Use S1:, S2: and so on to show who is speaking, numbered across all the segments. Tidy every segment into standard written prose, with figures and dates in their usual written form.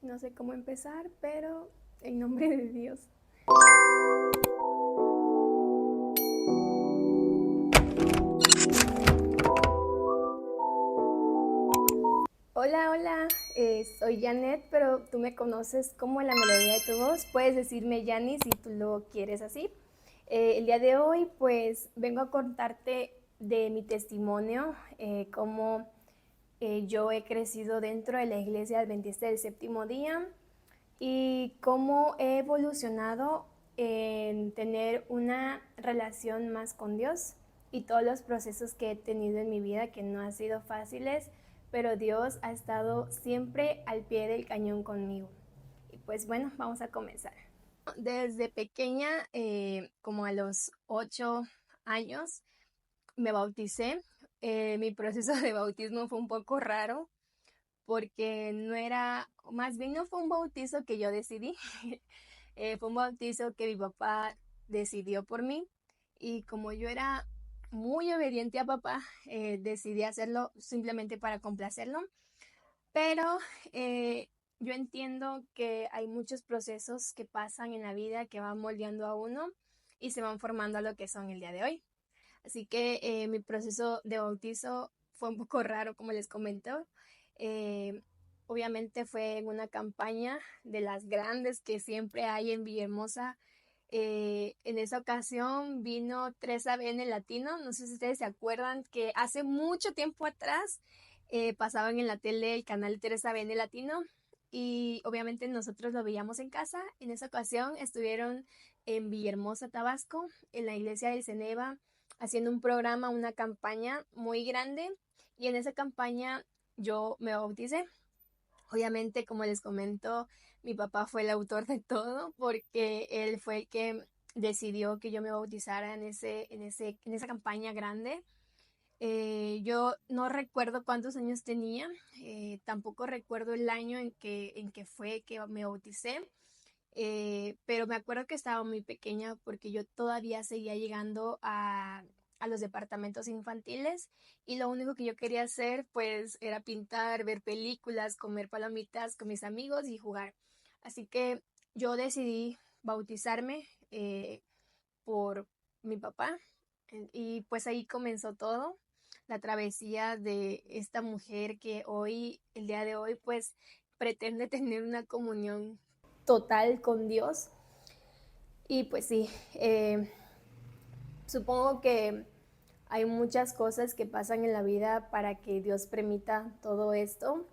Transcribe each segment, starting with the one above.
S1: No sé cómo empezar, pero en nombre de Dios. Hola, hola, soy Janet, pero tú me conoces como la melodía de tu voz. Puedes decirme Yani si tú lo quieres así. El día de hoy, pues vengo a contarte de mi testimonio, cómo yo he crecido dentro de la Iglesia Adventista del Séptimo Día y cómo he evolucionado en tener una relación más con Dios y todos los procesos que he tenido en mi vida que no han sido fáciles, pero Dios ha estado siempre al pie del cañón conmigo. Y pues bueno, vamos a comenzar. Desde pequeña, como a los 8 años, me bauticé. Mi proceso de bautismo fue un poco raro porque no era, más bien no fue un bautizo que yo decidí, fue un bautizo que mi papá decidió por mí y como yo era muy obediente a papá, decidí hacerlo simplemente para complacerlo, pero yo entiendo que hay muchos procesos que pasan en la vida que van moldeando a uno y se van formando a lo que son el día de hoy. Así que mi proceso de bautizo fue un poco raro, como les comento. Eh, Obviamente fue en una campaña de las grandes que siempre hay en Villahermosa. En esa ocasión vino 3ABN Latino. No sé si ustedes se acuerdan que hace mucho tiempo atrás pasaban en la tele el canal 3ABN Latino y obviamente nosotros lo veíamos en casa. En esa ocasión estuvieron en Villahermosa, Tabasco, en la iglesia del Ceneba, haciendo un programa, una campaña muy grande y en esa campaña yo me bauticé. Obviamente, como les comento, mi papá fue el autor de todo porque él fue el que decidió que yo me bautizara en esa campaña grande. Yo no recuerdo cuántos años tenía, tampoco recuerdo el año en que fue que me bauticé, pero me acuerdo que estaba muy pequeña porque yo todavía seguía llegando a los departamentos infantiles y lo único que yo quería hacer pues era pintar, ver películas, comer palomitas con mis amigos y jugar. Así que yo decidí bautizarme por mi papá y pues ahí comenzó todo, la travesía de esta mujer que hoy, el día de hoy, pues pretende tener una comunión total con Dios. Y pues sí, supongo que hay muchas cosas que pasan en la vida para que Dios permita todo esto.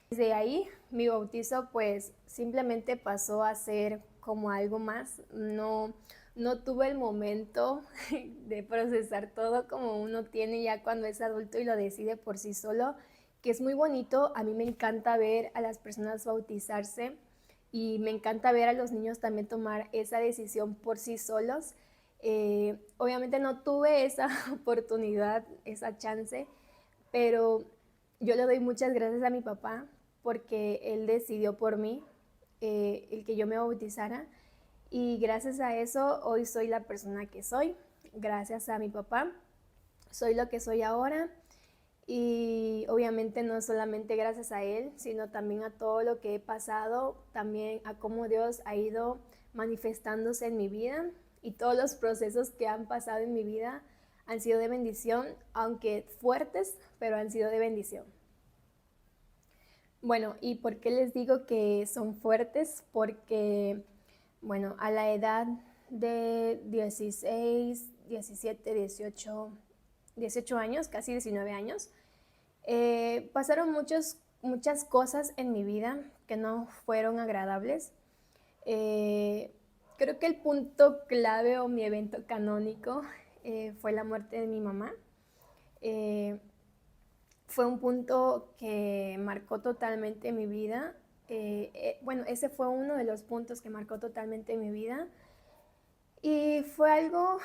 S1: Desde ahí, mi bautizo pues simplemente pasó a ser como algo más. No tuve el momento de procesar todo como uno tiene ya cuando es adulto y lo decide por sí solo, que es muy bonito. A mí me encanta ver a las personas bautizarse y me encanta ver a los niños también tomar esa decisión por sí solos. Obviamente no tuve esa oportunidad, esa chance, pero yo le doy muchas gracias a mi papá porque él decidió por mí el que yo me bautizara y gracias a eso hoy soy la persona que soy. Gracias a mi papá soy lo que soy ahora y obviamente no solamente gracias a él, sino también a todo lo que he pasado, también a cómo Dios ha ido manifestándose en mi vida y todos los procesos que han pasado en mi vida han sido de bendición, aunque fuertes, pero han sido de bendición. Bueno, ¿y por qué les digo que son fuertes? Porque, bueno, a la edad de 16, 17, 18 años, casi 19 años, pasaron muchas cosas en mi vida que no fueron agradables. Eh, Creo que el punto clave o mi evento canónico fue la muerte de mi mamá. Eh, Fue un punto que marcó totalmente mi vida. Bueno, ese fue uno de los puntos que marcó totalmente mi vida. Y fue algo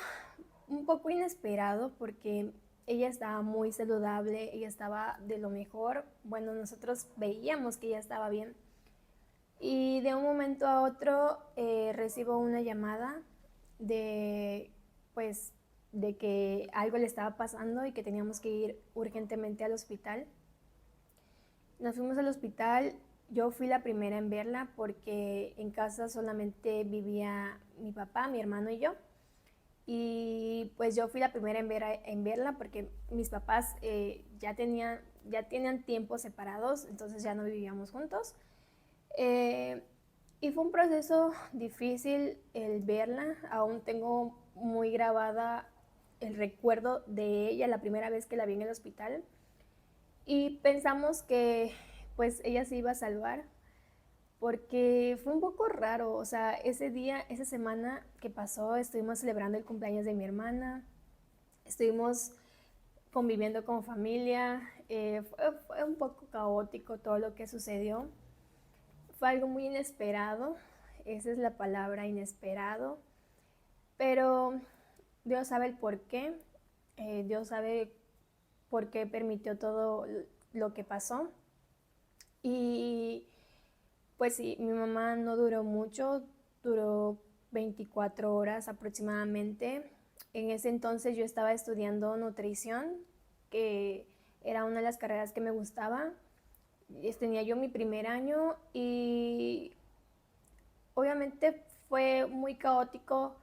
S1: un poco inesperado porque ella estaba muy saludable, ella estaba de lo mejor. Bueno, nosotros veíamos que ella estaba bien. Y de un momento a otro recibo una llamada de, pues, de que algo le estaba pasando y que teníamos que ir urgentemente al hospital. Nos fuimos al hospital yo fui la primera en verla porque en casa solamente vivía mi papá, mi hermano y yo. Y pues yo fui la primera en verla porque mis papás ya tenían tiempos separados, entonces ya no vivíamos juntos. Eh, y fue un proceso difícil el verla, aún tengo muy grabada el recuerdo de ella la primera vez que la vi en el hospital y pensamos que pues ella se iba a salvar porque fue un poco raro, o sea, ese día, esa semana que pasó, estuvimos celebrando el cumpleaños de mi hermana, estuvimos conviviendo como familia, fue un poco caótico todo lo que sucedió, fue algo muy inesperado, esa es la palabra, inesperado, pero Dios sabe el por qué, Dios sabe por qué permitió todo lo que pasó. Y pues sí, mi mamá no duró mucho, duró 24 horas aproximadamente. En ese entonces yo estaba estudiando nutrición, que era una de las carreras que me gustaba. Tenía yo mi primer año y obviamente fue muy caótico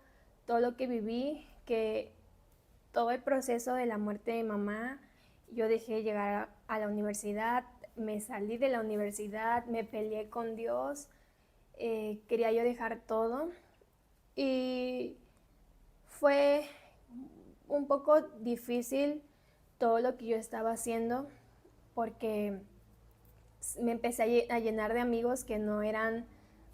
S1: todo lo que viví, que todo el proceso de la muerte de mi mamá, yo dejé llegar a la universidad, me salí de la universidad, me peleé con Dios, quería yo dejar todo y fue un poco difícil todo lo que yo estaba haciendo porque me empecé a llenar de amigos que no eran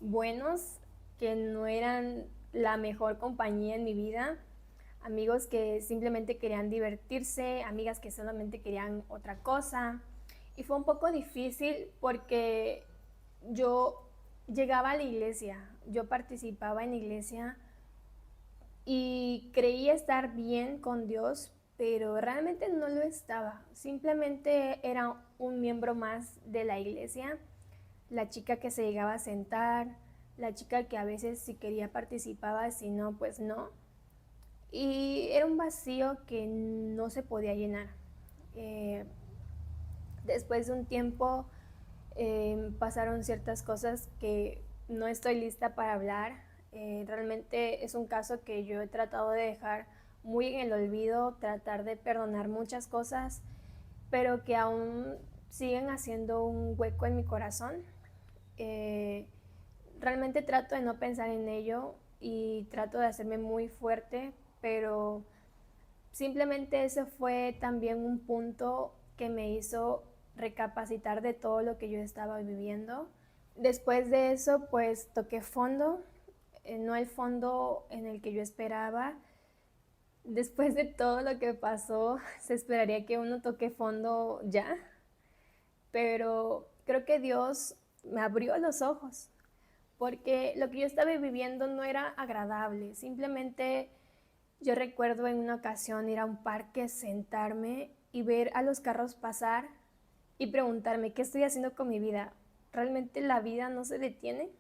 S1: buenos, que no eran la mejor compañía en mi vida, amigos que simplemente querían divertirse, amigas que solamente querían otra cosa. Y fue un poco difícil porque yo llegaba a la iglesia, yo participaba en la iglesia y creía estar bien con Dios, pero realmente no lo estaba. Simplemente era un miembro más de la iglesia, la chica que se llegaba a sentar, la chica que a veces si quería participaba, si no, pues no. Y era un vacío que no se podía llenar. Eh, Después de un tiempo pasaron ciertas cosas que no estoy lista para hablar. Realmente es un caso que yo he tratado de dejar muy en el olvido, tratar de perdonar muchas cosas, pero que aún siguen haciendo un hueco en mi corazón. Eh, Realmente trato de no pensar en ello y trato de hacerme muy fuerte, pero simplemente ese fue también un punto que me hizo recapacitar de todo lo que yo estaba viviendo. Después de eso, pues toqué fondo, no el fondo en el que yo esperaba. Después de todo lo que pasó, se esperaría que uno toque fondo ya, pero creo que Dios me abrió los ojos, porque lo que yo estaba viviendo no era agradable, simplemente yo recuerdo en una ocasión ir a un parque, sentarme y ver a los carros pasar y preguntarme qué estoy haciendo con mi vida. ¿Realmente la vida no se detiene?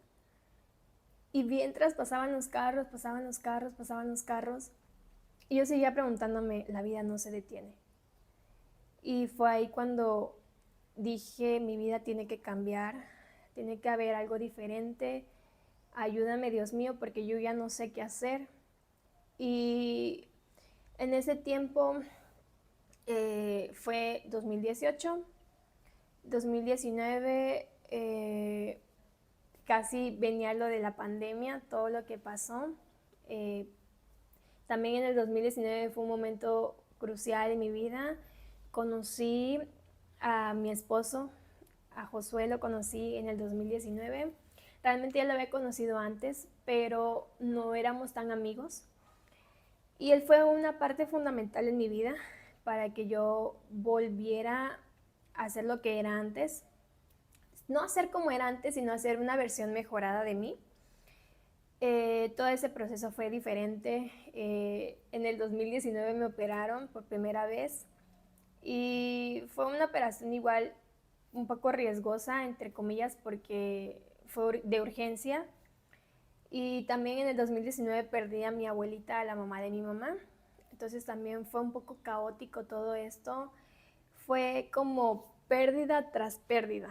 S1: Y mientras pasaban los carros, pasaban los carros, pasaban los carros, y yo seguía preguntándome, la vida no se detiene. Y fue ahí cuando dije, mi vida tiene que cambiar, tiene que haber algo diferente, ayúdame Dios mío porque yo ya no sé qué hacer. Y en ese tiempo fue 2018, 2019 casi venía lo de la pandemia, todo lo que pasó. Eh, También en el 2019 fue un momento crucial en mi vida. Conocí a mi esposo, a Josué lo conocí en el 2019. Realmente ya lo había conocido antes, pero no éramos tan amigos. Y él fue una parte fundamental en mi vida para que yo volviera a hacer lo que era antes. No hacer como era antes, sino hacer una versión mejorada de mí. Todo ese proceso fue diferente. En el 2019 me operaron por primera vez y fue una operación igual un poco riesgosa, entre comillas, porque fue de urgencia. Y también en el 2019 perdí a mi abuelita, a la mamá de mi mamá. Entonces también fue un poco caótico todo esto. Fue como pérdida tras pérdida.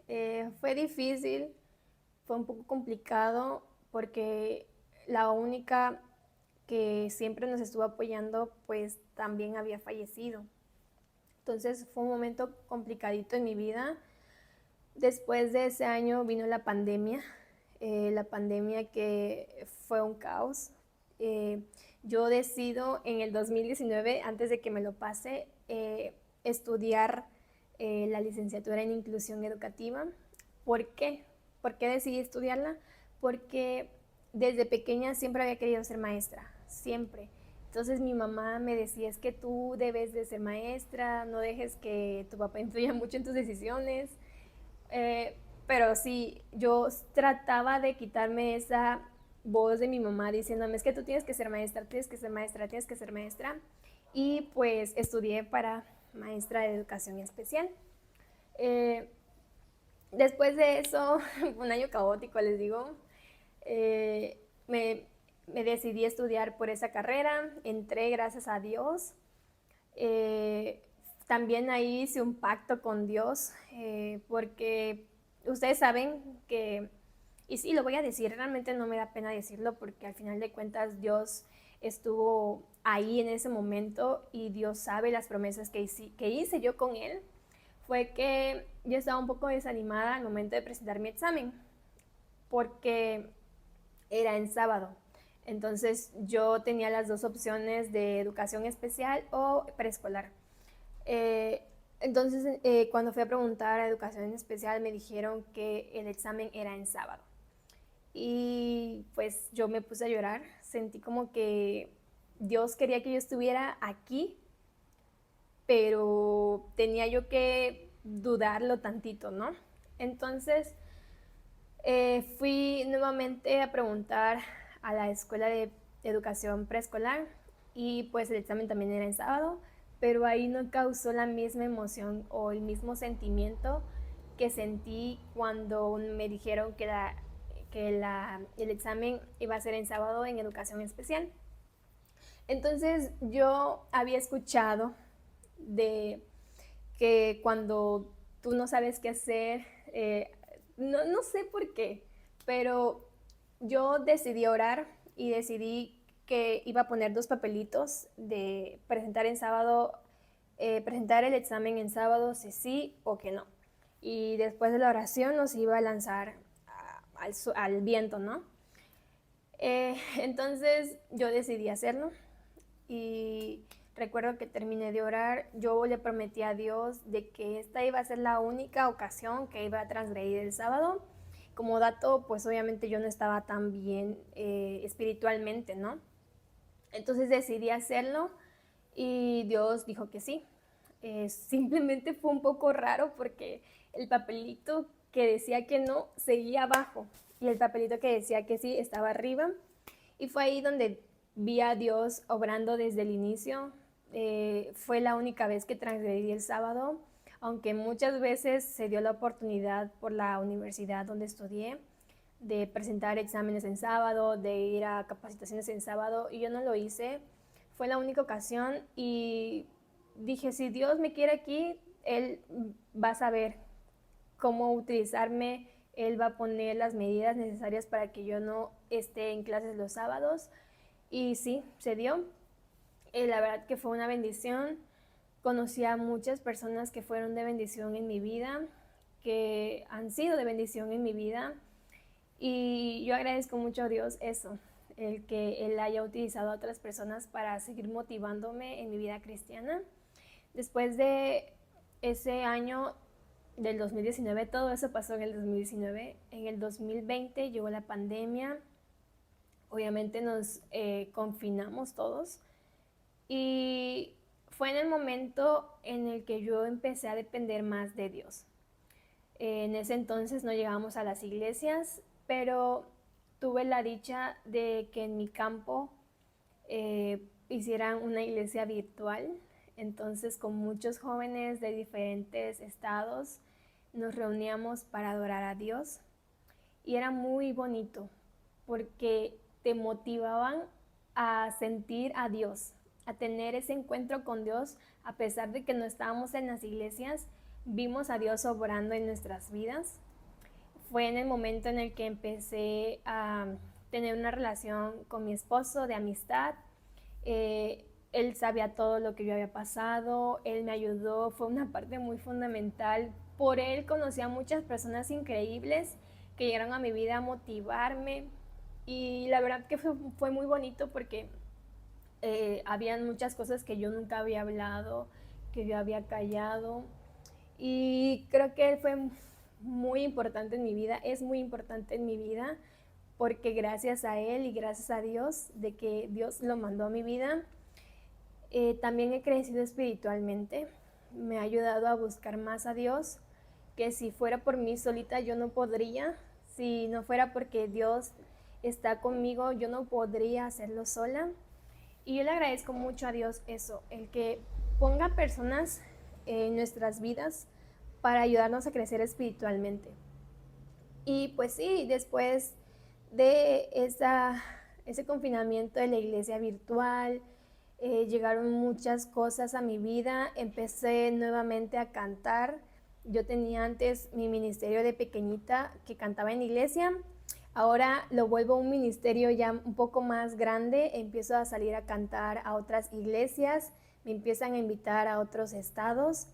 S1: Fue difícil, fue un poco complicado porque la única que siempre nos estuvo apoyando pues también había fallecido. Entonces fue un momento complicadito en mi vida. Después de ese año vino la pandemia que fue un caos. Eh, yo decido en el 2019, antes de que me lo pase, estudiar la licenciatura en inclusión educativa. ¿Por qué? ¿Por qué decidí estudiarla? Porque desde pequeña siempre había querido ser maestra, siempre. Entonces mi mamá me decía, es que tú debes de ser maestra, no dejes que tu papá influya mucho en tus decisiones. Eh, pero sí, yo trataba de quitarme esa voz de mi mamá diciéndome, es que tú tienes que ser maestra, tienes que ser maestra, tienes que ser maestra. Y pues estudié para maestra de educación especial. Eh, Después de eso, un año caótico, les digo, eh, me, me decidí a estudiar por esa carrera, entré gracias a Dios. Eh, También ahí hice un pacto con Dios, porque ustedes saben que, y sí, lo voy a decir, realmente no me da pena decirlo porque al final de cuentas Dios estuvo ahí en ese momento y Dios sabe las promesas que hice yo con Él. Fue que yo estaba un poco desanimada al momento de presentar mi examen porque era en sábado. Entonces yo tenía las dos opciones de educación especial o preescolar. Entonces, cuando fui a preguntar a educación especial, me dijeron que el examen era en sábado. Y pues yo me puse a llorar, sentí como que Dios quería que yo estuviera aquí, pero tenía yo que dudarlo tantito, ¿no? Entonces fui nuevamente a preguntar a la escuela de educación preescolar y pues el examen también era en sábado, pero ahí no causó la misma emoción o el mismo sentimiento que sentí cuando me dijeron que el examen iba a ser en sábado en educación especial. Entonces yo había escuchado de que cuando tú no sabes qué hacer, no sé por qué, pero yo decidí orar y decidí que iba a poner dos papelitos de presentar en sábado, presentar el examen en sábado, si sí o que no. Y después de la oración nos iba a lanzar al viento, ¿no? Entonces yo decidí hacerlo y recuerdo que terminé de orar, yo le prometí a Dios de que esta iba a ser la única ocasión que iba a transgredir el sábado. Como dato, pues obviamente yo no estaba tan bien espiritualmente, ¿no? Entonces decidí hacerlo y Dios dijo que sí. Simplemente fue un poco raro porque el papelito que decía que no seguía abajo y el papelito que decía que sí estaba arriba. Y fue ahí donde vi a Dios obrando desde el inicio. Fue la única vez que transgredí el sábado, aunque muchas veces se dio la oportunidad por la universidad donde estudié de presentar exámenes en sábado, de ir a capacitaciones en sábado, y yo no lo hice. Fue la única ocasión y dije, si Dios me quiere aquí, Él va a saber cómo utilizarme, Él va a poner las medidas necesarias para que yo no esté en clases los sábados. Y sí, se dio. La verdad que fue una bendición. Conocí a muchas personas que fueron de bendición en mi vida, que han sido de bendición en mi vida. Y yo agradezco mucho a Dios eso, el que Él haya utilizado a otras personas para seguir motivándome en mi vida cristiana. Después de ese año del 2019, todo eso pasó en el 2019. En el 2020 llegó la pandemia, obviamente nos confinamos todos y fue en el momento en el que yo empecé a depender más de Dios. En ese entonces no llegábamos a las iglesias, pero tuve la dicha de que en mi campo hicieran una iglesia virtual. Entonces con muchos jóvenes de diferentes estados nos reuníamos para adorar a Dios y era muy bonito porque te motivaban a sentir a Dios, a tener ese encuentro con Dios, a pesar de que no estábamos en las iglesias, vimos a Dios obrando en nuestras vidas. Fue en el momento en el que empecé a tener una relación con mi esposo de amistad. Él sabía todo lo que yo había pasado, él me ayudó, fue una parte muy fundamental. Por él conocí a muchas personas increíbles que llegaron a mi vida a motivarme, y la verdad que fue muy bonito porque habían muchas cosas que yo nunca había hablado, que yo había callado, y creo que él fue muy importante en mi vida, es muy importante en mi vida, porque gracias a él y gracias a Dios de que Dios lo mandó a mi vida, también he crecido espiritualmente. Me ha ayudado a buscar más a Dios, que si fuera por mí solita yo no podría. Si no fuera porque Dios está conmigo, yo no podría hacerlo sola. Y yo le agradezco mucho a Dios eso, el que ponga personas en nuestras vidas para ayudarnos a crecer espiritualmente. Y pues sí, después de ese confinamiento de la iglesia virtual, llegaron muchas cosas a mi vida, empecé nuevamente a cantar. Yo tenía antes mi ministerio de pequeñita que cantaba en iglesia, ahora lo vuelvo un ministerio ya un poco más grande, empiezo a salir a cantar a otras iglesias, me empiezan a invitar a otros estados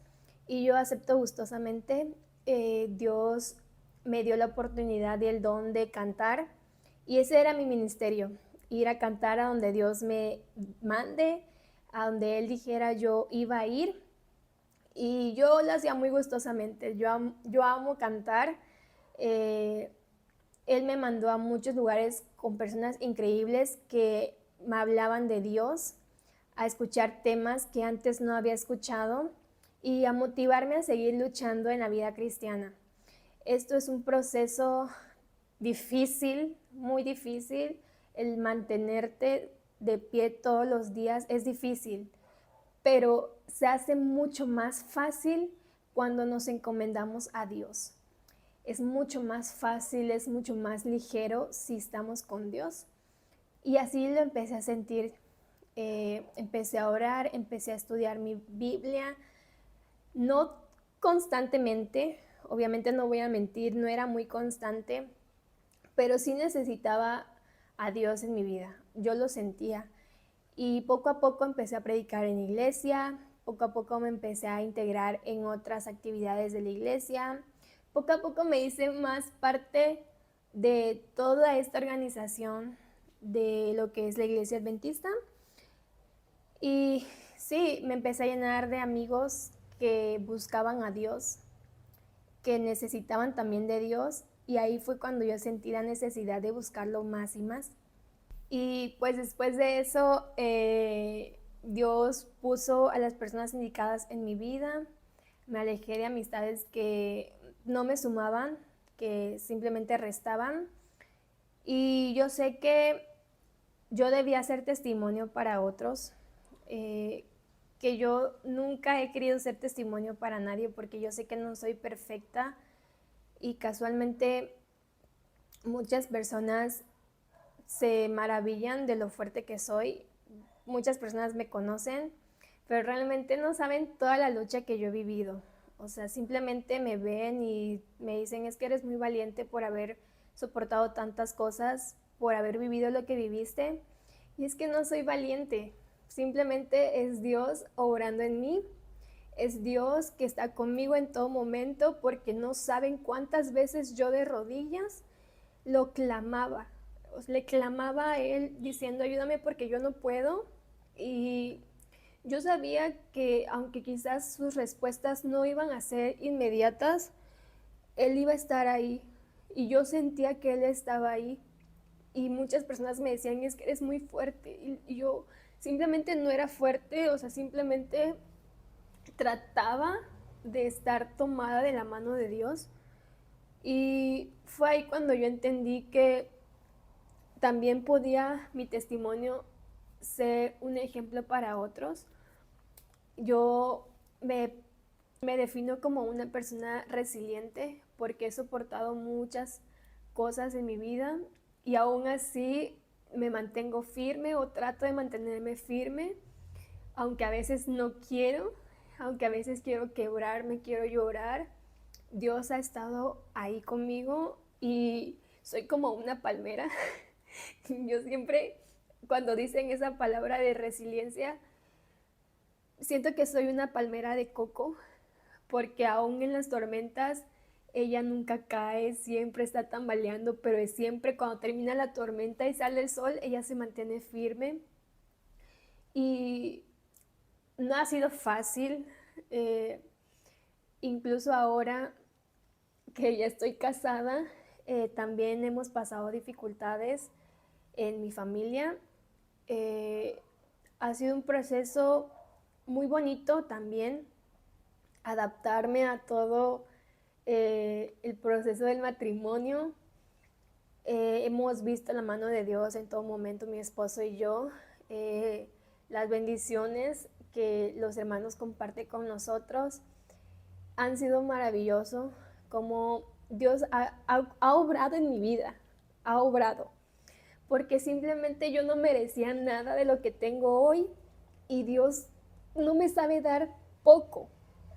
S1: y yo acepto gustosamente. Dios me dio la oportunidad y el don de cantar, y ese era mi ministerio, ir a cantar a donde Dios me mande, a donde Él dijera yo iba a ir, y yo lo hacía muy gustosamente. Yo amo cantar. Eh, Él me mandó a muchos lugares con personas increíbles que me hablaban de Dios, a escuchar temas que antes no había escuchado y a motivarme a seguir luchando en la vida cristiana. Esto es un proceso difícil, muy difícil. El mantenerte de pie todos los días es difícil, pero se hace mucho más fácil cuando nos encomendamos a Dios. Es mucho más fácil, es mucho más ligero si estamos con Dios. Y así lo empecé a sentir. Empecé a orar, empecé a estudiar mi Biblia, no constantemente, obviamente no voy a mentir, no era muy constante, pero sí necesitaba a Dios en mi vida, yo lo sentía. Y poco a poco empecé a predicar en iglesia, poco a poco me empecé a integrar en otras actividades de la iglesia, poco a poco me hice más parte de toda esta organización de lo que es la iglesia adventista. Y sí, me empecé a llenar de amigos que buscaban a Dios, que necesitaban también de Dios, y ahí fue cuando yo sentí la necesidad de buscarlo más y más. Y pues después de eso, Dios puso a las personas indicadas en mi vida, me alejé de amistades que no me sumaban, que simplemente restaban, y yo sé que yo debía ser testimonio para otros, eh, que yo nunca he querido ser testimonio para nadie porque yo sé que no soy perfecta, y casualmente muchas personas se maravillan de lo fuerte que soy. Muchas personas me conocen, pero realmente no saben toda la lucha que yo he vivido. O sea, simplemente me ven y me dicen, es que eres muy valiente por haber soportado tantas cosas, por haber vivido lo que viviste. Y es que no soy valiente, simplemente es Dios obrando en mí. Es Dios que está conmigo en todo momento, porque no saben cuántas veces yo de rodillas lo clamaba. Le clamaba a Él diciendo, ayúdame porque yo no puedo. Y yo sabía que aunque quizás sus respuestas no iban a ser inmediatas, Él iba a estar ahí. Y yo sentía que Él estaba ahí. Y muchas personas me decían, es que eres muy fuerte. Y yo simplemente no era fuerte, o sea, simplemente trataba de estar tomada de la mano de Dios. Y fue ahí cuando yo entendí que también podía mi testimonio ser un ejemplo para otros. Yo me defino como una persona resiliente porque he soportado muchas cosas en mi vida, y aún así me mantengo firme o trato de mantenerme firme, aunque a veces no quiero, aunque a veces quiero quebrarme, quiero llorar, Dios ha estado ahí conmigo y soy como una palmera. Yo siempre, cuando dicen esa palabra de resiliencia, siento que soy una palmera de coco, porque aún en las tormentas ella nunca cae, siempre está tambaleando, pero es siempre cuando termina la tormenta y sale el sol, ella se mantiene firme. Y no ha sido fácil, eh, incluso ahora que ya estoy casada, también hemos pasado dificultades en mi familia. Eh, ha sido un proceso muy bonito también, adaptarme a todo el proceso del matrimonio. Hemos visto la mano de Dios en todo momento, mi esposo y yo, las bendiciones que los hermanos comparten con nosotros han sido maravilloso, como Dios ha obrado en mi vida, ha obrado, porque simplemente yo no merecía nada de lo que tengo hoy y Dios no me sabe dar poco,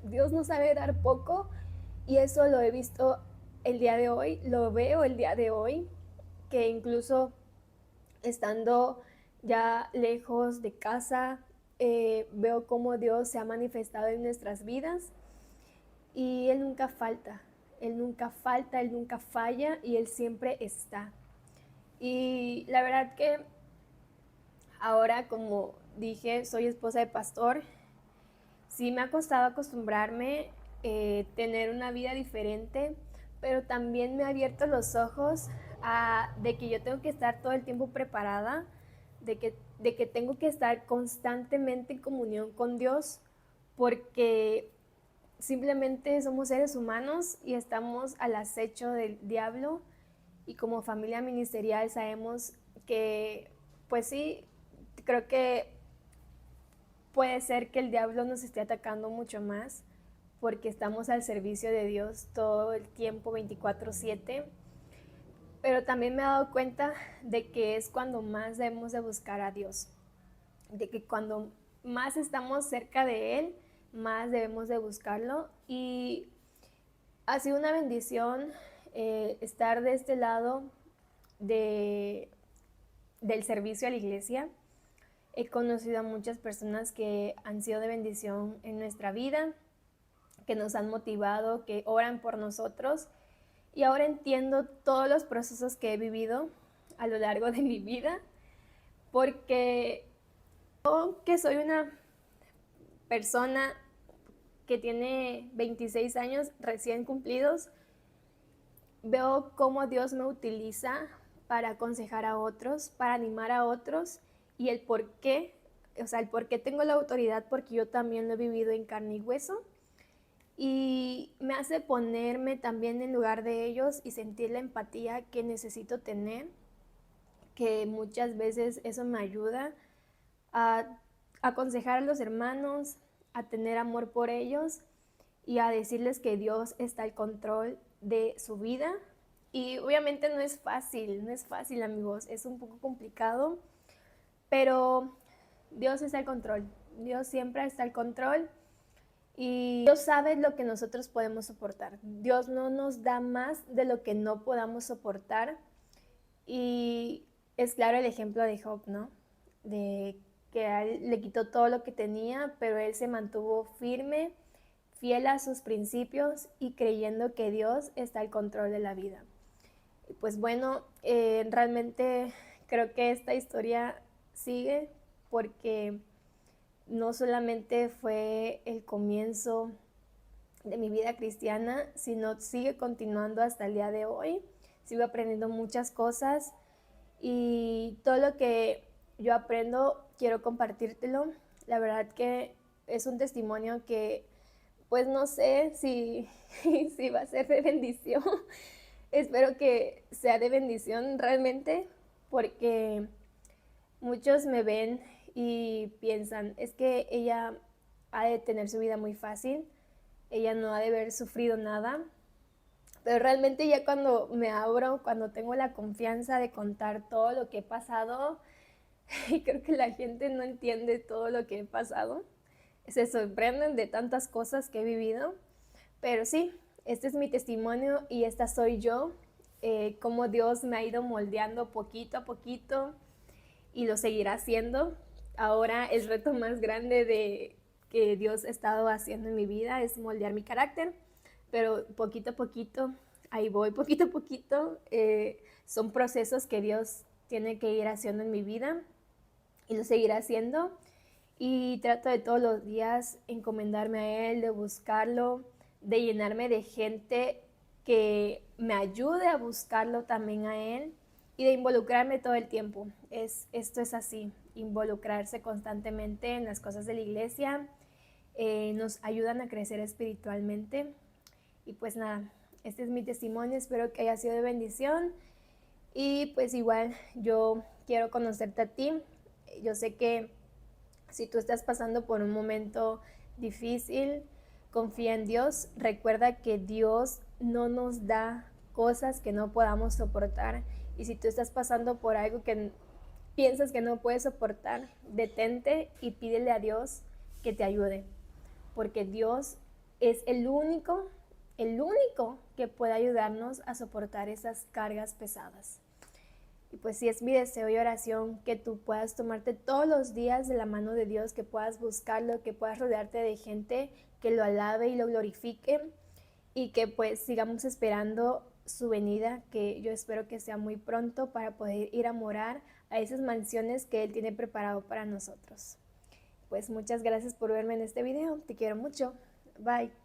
S1: Dios no sabe dar poco y eso lo he visto el día de hoy, lo veo el día de hoy, que incluso estando ya lejos de casa, veo cómo Dios se ha manifestado en nuestras vidas y Él nunca falta, Él nunca falta, Él nunca falla y Él siempre está. Y la verdad que ahora, como dije, soy esposa de pastor, sí me ha costado acostumbrarme, tener una vida diferente, pero también me ha abierto los ojos de que yo tengo que estar todo el tiempo preparada, de que tengo que estar constantemente en comunión con Dios, porque simplemente somos seres humanos y estamos al acecho del diablo y como familia ministerial sabemos que, pues sí, creo que puede ser que el diablo nos esté atacando mucho más porque estamos al servicio de Dios todo el tiempo 24/7, pero también me he dado cuenta de que es cuando más debemos de buscar a Dios, de que cuando más estamos cerca de Él, más debemos de buscarlo y ha sido una bendición estar de este lado de, del servicio a la iglesia. He conocido a muchas personas que han sido de bendición en nuestra vida, que nos han motivado, que oran por nosotros. Y ahora entiendo todos los procesos que he vivido a lo largo de mi vida, porque yo que soy una persona que tiene 26 años recién cumplidos, veo cómo Dios me utiliza para aconsejar a otros, para animar a otros y el por qué, o sea, el por qué tengo la autoridad, porque yo también lo he vivido en carne y hueso y me hace ponerme también en lugar de ellos y sentir la empatía que necesito tener, que muchas veces eso me ayuda a aconsejar a los hermanos, a tener amor por ellos y a decirles que Dios está al control de su vida. Y obviamente no es fácil amigos, es un poco complicado, pero Dios está al control, Dios siempre está al control y Dios sabe lo que nosotros podemos soportar. Dios no nos da más de lo que no podamos soportar y es claro el ejemplo de Job, ¿no? De que a él le quitó todo lo que tenía, pero él se mantuvo firme, fiel a sus principios y creyendo que Dios está al control de la vida. Pues bueno, realmente creo que esta historia sigue porque no solamente fue el comienzo de mi vida cristiana, sino sigue continuando hasta el día de hoy. Sigo aprendiendo muchas cosas y todo lo que yo aprendo quiero compartírtelo. La verdad que es un testimonio que pues no sé si, si va a ser de bendición. Espero que sea de bendición realmente porque muchos me ven y piensan, es que ella ha de tener su vida muy fácil, ella no ha de haber sufrido nada, pero realmente ya cuando me abro, cuando tengo la confianza de contar todo lo que he pasado, y creo que la gente no entiende todo lo que he pasado, se sorprenden de tantas cosas que he vivido. Pero sí, este es mi testimonio y esta soy yo, cómo Dios me ha ido moldeando poquito a poquito y lo seguirá haciendo. Ahora el reto más grande de que Dios ha estado haciendo en mi vida es moldear mi carácter, pero poquito a poquito, ahí voy, poquito a poquito. Son procesos que Dios tiene que ir haciendo en mi vida y lo seguirá haciendo. Y trato de todos los días encomendarme a Él, de buscarlo, de llenarme de gente que me ayude a buscarlo también a Él y de involucrarme todo el tiempo. Esto es así, involucrarse constantemente en las cosas de la iglesia, nos ayudan a crecer espiritualmente. Y pues nada, este es mi testimonio, espero que haya sido de bendición. Y pues igual yo quiero conocerte a ti. Yo sé que si tú estás pasando por un momento difícil, confía en Dios. Recuerda que Dios no nos da cosas que no podamos soportar. Y si tú estás pasando por algo que piensas que no puedes soportar, detente y pídele a Dios que te ayude. Porque Dios es el único que puede ayudarnos a soportar esas cargas pesadas. Y pues sí, es mi deseo y oración que tú puedas tomarte todos los días de la mano de Dios, que puedas buscarlo, que puedas rodearte de gente que lo alabe y lo glorifique y que pues sigamos esperando su venida, que yo espero que sea muy pronto para poder ir a morar a esas mansiones que Él tiene preparado para nosotros. Pues muchas gracias por verme en este video, te quiero mucho, bye.